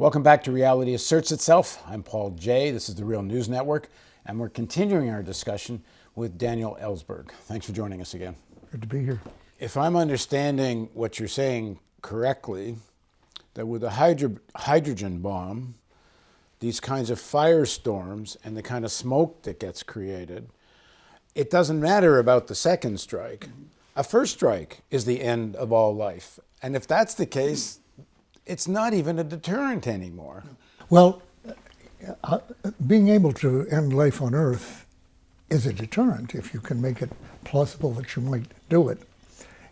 Welcome back to Reality Asserts Itself. I'm Paul Jay. This is the Real News Network, and we're continuing our discussion with Daniel Ellsberg. Thanks for joining us again. Good to be here. If I'm understanding what you're saying correctly, that with a hydrogen bomb, these kinds of firestorms and the kind of smoke that gets created, it doesn't matter about the second strike. A first strike is the end of all life. And if that's the case, it's not even a deterrent anymore. Well, being able to end life on Earth is a deterrent if you can make it plausible that you might do it.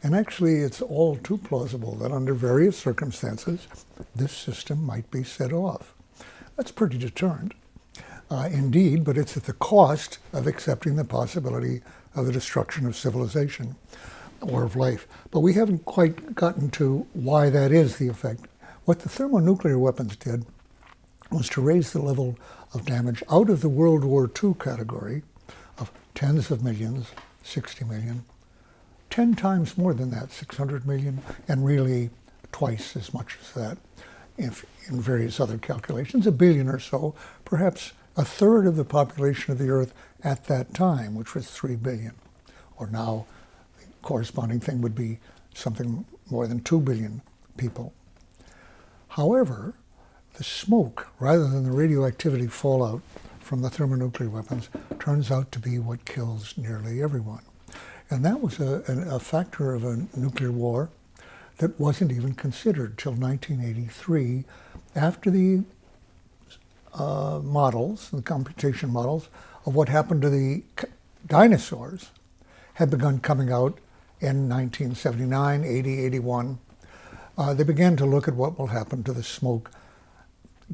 And actually, it's all too plausible that under various circumstances, this system might be set off. That's pretty deterrent, indeed, but it's at the cost of accepting the possibility of the destruction of civilization or of life. But we haven't quite gotten to why that is the effect. What the thermonuclear weapons did was to raise the level of damage out of the World War II category of tens of millions, 60 million, 10 times more than that, 600 million, and really twice as much as that if in various other calculations, a billion or so, perhaps a third of the population of the Earth at that time, which was 3 billion. Or now, the corresponding thing would be something more than 2 billion people. However, the smoke, rather than the radioactivity fallout from the thermonuclear weapons, turns out to be what kills nearly everyone. And that was a factor of a nuclear war that wasn't even considered till 1983, after the models, the computation models, of what happened to the dinosaurs had begun coming out in 1979, 80, 81. They began to look at what will happen to the smoke.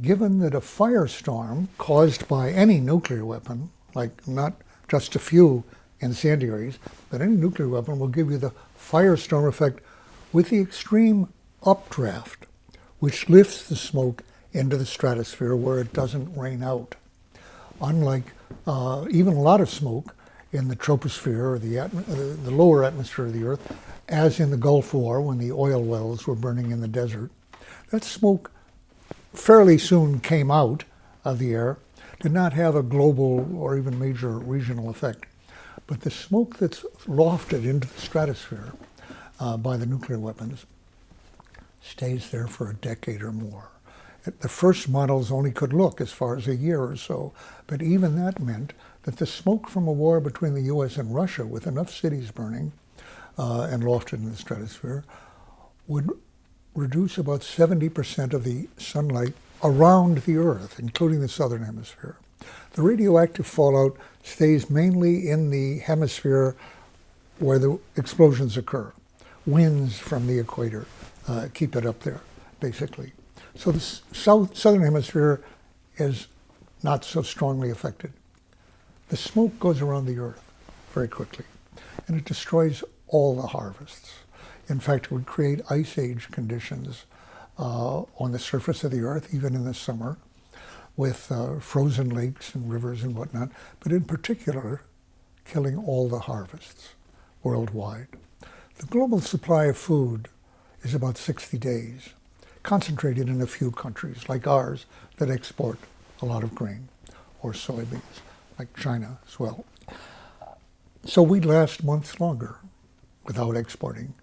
Given that a firestorm caused by any nuclear weapon, like not just a few incendiaries, but any nuclear weapon will give you the firestorm effect with the extreme updraft, which lifts the smoke into the stratosphere where it doesn't rain out. Unlike even a lot of smoke in the troposphere or the lower atmosphere of the Earth, as in the Gulf War when the oil wells were burning in the desert, that smoke fairly soon came out of the air, did not have a global or even major regional effect. But the smoke that's lofted into the stratosphere by the nuclear weapons stays there for a decade or more. The first models only could look as far as a year or so, but even that meant that the smoke from a war between the US and Russia, with enough cities burning and lofted in the stratosphere, would reduce about 70% of the sunlight around the Earth, including the southern hemisphere. The radioactive fallout stays mainly in the hemisphere where the explosions occur. Winds from the equator keep it up there, basically. So the southern hemisphere is not so strongly affected. The smoke goes around the Earth very quickly, and it destroys all the harvests. In fact, it would create ice age conditions on the surface of the Earth, even in the summer, with frozen lakes and rivers and whatnot, but in particular, killing all the harvests worldwide. The global supply of food is about 60 days, concentrated in a few countries, like ours, that export a lot of grain or soybeans, like China as well. So we'd last months longer without exporting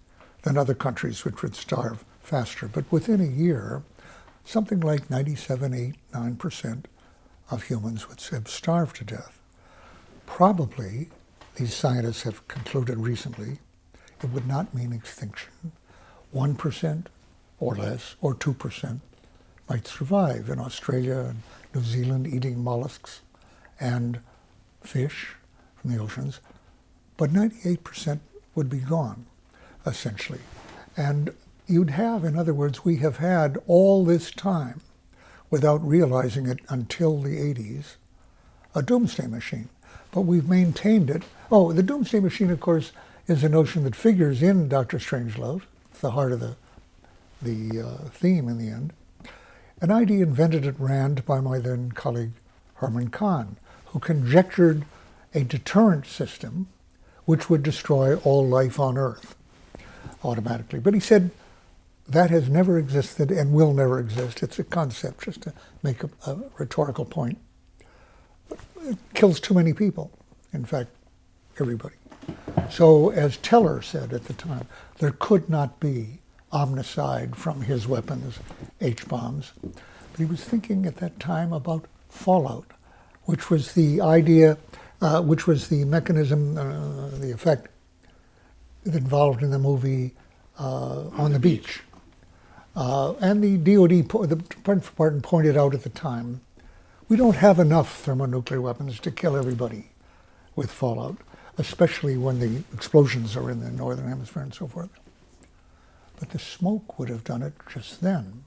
than other countries which would starve faster. But within a year, something like 97, 8, 9% of humans would have starved to death. Probably, these scientists have concluded recently, it would not mean extinction. 1% or less, or 2%, might survive in Australia and New Zealand, eating mollusks and fish from the oceans, but 98% would be gone, essentially. And you'd have, in other words, we have had all this time, without realizing it until the 80s, a doomsday machine. But we've maintained it. Oh, the doomsday machine, of course, is a notion that figures in Dr. Strangelove. It's the heart of the theme in the end. An idea invented at RAND by my then colleague Herman Kahn, who conjectured a deterrent system which would destroy all life on Earth automatically. But he said, That has never existed and will never exist. It's a concept, just to make a rhetorical point. But it kills too many people. In fact, everybody. So, as Teller said at the time, there could not be omnicide from his weapons, H-bombs. But he was thinking at that time about fallout, which was the idea, which was the mechanism, the effect involved in the movie On the Beach. And the DoD, the Department Department pointed out at the time, we don't have enough thermonuclear weapons to kill everybody with fallout, especially when the explosions are in the northern hemisphere and so forth. But the smoke would have done it just then.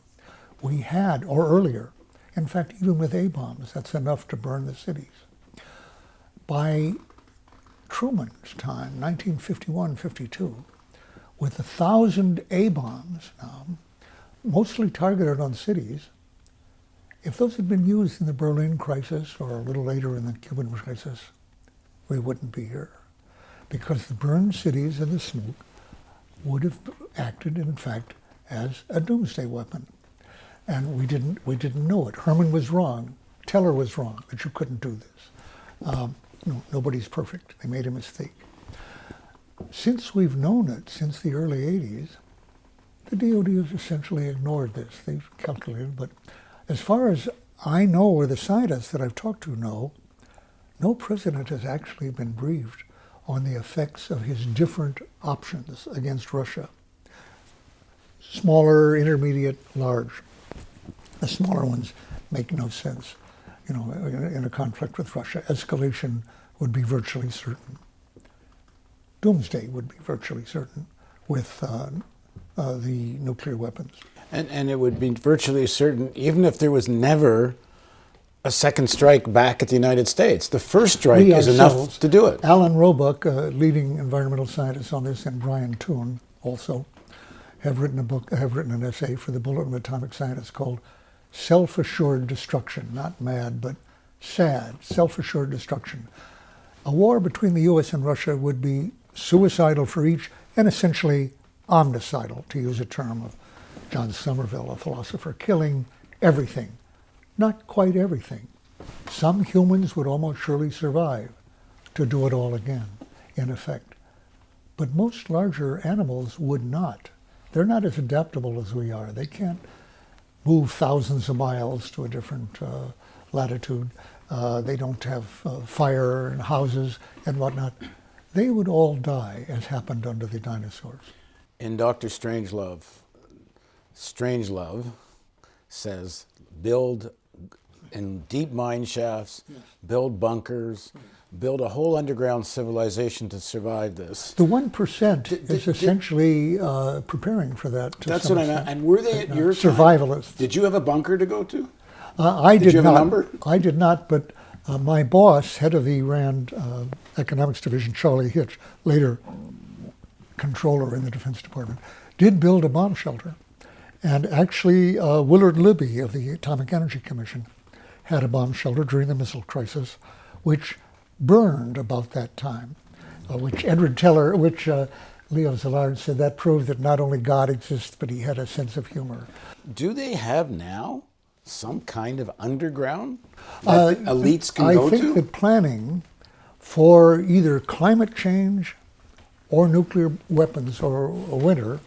We had, or earlier, in fact, even with A-bombs, that's enough to burn the cities. By Truman's time, 1951-52, with 1,000 A-bombs now, mostly targeted on cities, if those had been used in the Berlin crisis or a little later in the Cuban crisis, we wouldn't be here. Because the burned cities and the smoke would have acted, in fact, as a doomsday weapon. And we didn't know it. Herman was wrong. Teller was wrong that you couldn't do this. Nobody's perfect. They made a mistake. Since we've known it, since the early 80s, the DoD has essentially ignored this. They've calculated, but as far as I know, or the scientists that I've talked to know, no president has actually been briefed on the effects of his different options against Russia. Smaller, intermediate, large. The smaller ones make no sense. In a conflict with Russia, escalation would be virtually certain. Doomsday would be virtually certain with the nuclear weapons. And it would be virtually certain, even if there was never a second strike back at the United States. The first strike is enough to do it. Alan Roebuck, a leading environmental scientist on this, and Brian Toon also have written an essay for the Bulletin of Atomic Scientists called Self-Assured Destruction, not mad, but sad, self-assured destruction. A war between the U.S. and Russia would be suicidal for each and essentially omnicidal, to use a term of John Somerville, a philosopher, killing everything. Not quite everything. Some humans would almost surely survive to do it all again, in effect. But most larger animals would not. They're not as adaptable as we are. They can't move thousands of miles to a different latitude. They don't have fire and houses and whatnot. They would all die, as happened under the dinosaurs. In Dr. Strangelove says, build in deep mine shafts, build bunkers, build a whole underground civilization to survive this. The 1% is essentially preparing for that. That's what I meant. And were they at your survivalists? Did you have a bunker to go to? Did you have not. A number? I did not, but my boss, head of the RAND Economics Division, Charlie Hitch, later controller in the Defense Department, did build a bomb shelter. And actually, Willard Libby of the Atomic Energy Commission had a bomb shelter during the missile crisis, which burned about that time, which Leo Szilard said that proved that not only God exists, but he had a sense of humor. Do they have now some kind of underground that the elites can go to? I think that planning for either climate change or nuclear weapons or a winter,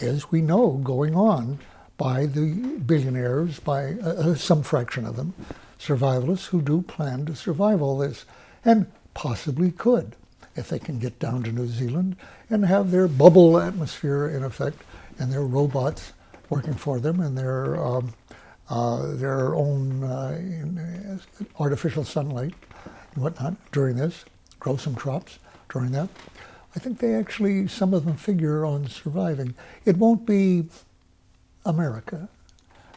as we know, going on by the billionaires, by some fraction of them, survivalists who do plan to survive all this, and possibly could, if they can get down to New Zealand and have their bubble atmosphere in effect, and their robots working for them, and their own artificial sunlight and whatnot during this, grow some crops during that. I think they actually, some of them figure on surviving. It won't be America.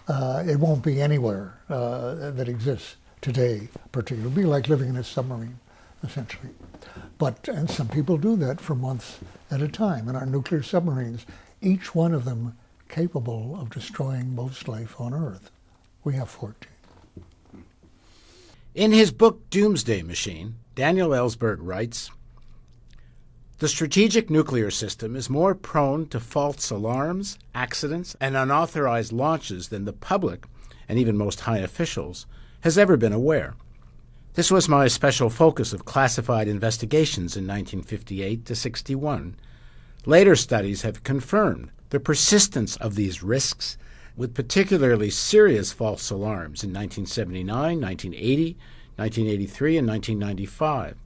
It won't be anywhere that exists today, particularly. It'll be like living in a submarine, essentially. And some people do that for months at a time. And our nuclear submarines, each one of them capable of destroying most life on Earth. We have 14. In his book, Doomsday Machine, Daniel Ellsberg writes, The strategic nuclear system is more prone to false alarms, accidents, and unauthorized launches than the public, and even most high officials, has ever been aware. This was my special focus of classified investigations in 1958 to 61. Later studies have confirmed the persistence of these risks, with particularly serious false alarms in 1979, 1980, 1983, and 1995.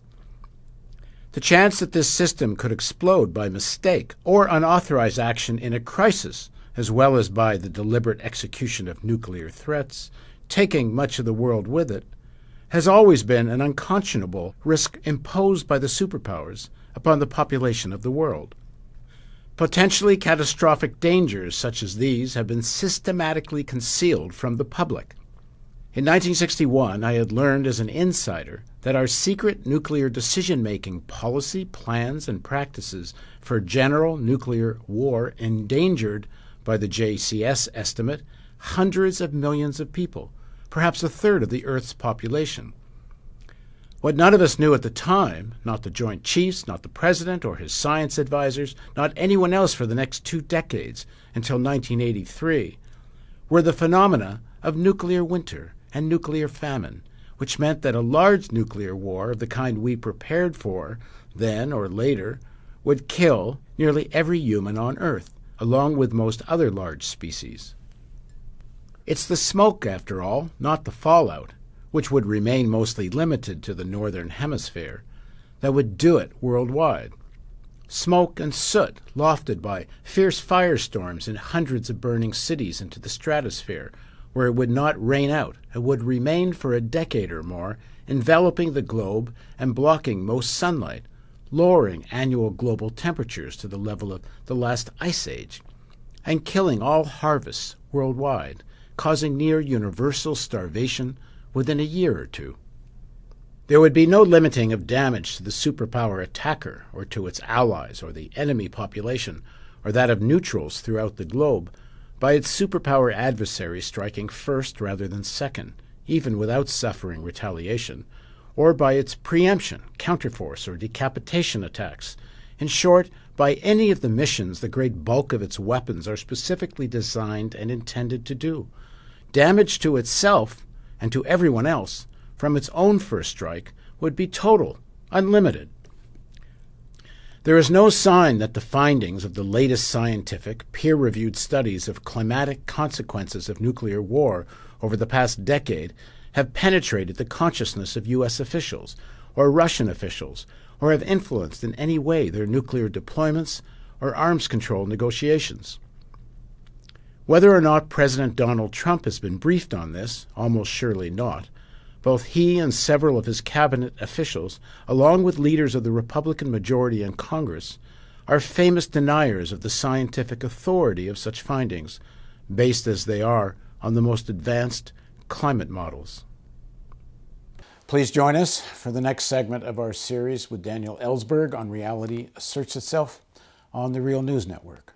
The chance that this system could explode by mistake or unauthorized action in a crisis, as well as by the deliberate execution of nuclear threats, taking much of the world with it, has always been an unconscionable risk imposed by the superpowers upon the population of the world. Potentially catastrophic dangers such as these have been systematically concealed from the public. In 1961, I had learned as an insider that our secret nuclear decision-making policy, plans, and practices for general nuclear war endangered, by the JCS estimate, hundreds of millions of people, perhaps a third of the Earth's population. What none of us knew at the time, not the Joint Chiefs, not the President or his science advisors, not anyone else for the next 2 decades until 1983, were the phenomena of nuclear winter and nuclear famine, which meant that a large nuclear war of the kind we prepared for then or later would kill nearly every human on Earth, along with most other large species. It's the smoke, after all, not the fallout, which would remain mostly limited to the northern hemisphere, that would do it worldwide. Smoke and soot lofted by fierce firestorms in hundreds of burning cities into the stratosphere, where it would not rain out and would remain for a decade or more, enveloping the globe and blocking most sunlight, lowering annual global temperatures to the level of the last ice age, and killing all harvests worldwide, causing near universal starvation within a year or two. There would be no limiting of damage to the superpower attacker or to its allies or the enemy population or that of neutrals throughout the globe by its superpower adversary striking first rather than second, even without suffering retaliation, or by its preemption, counterforce, or decapitation attacks. In short, by any of the missions the great bulk of its weapons are specifically designed and intended to do. Damage to itself and to everyone else from its own first strike would be total, unlimited. There is no sign that the findings of the latest scientific, peer-reviewed studies of climatic consequences of nuclear war over the past decade have penetrated the consciousness of U.S. officials or Russian officials, or have influenced in any way their nuclear deployments or arms control negotiations. Whether or not President Donald Trump has been briefed on this, almost surely not, both he and several of his cabinet officials, along with leaders of the Republican majority in Congress, are famous deniers of the scientific authority of such findings, based as they are on the most advanced climate models. Please join us for the next segment of our series with Daniel Ellsberg on Reality Asserts Itself on the Real News Network.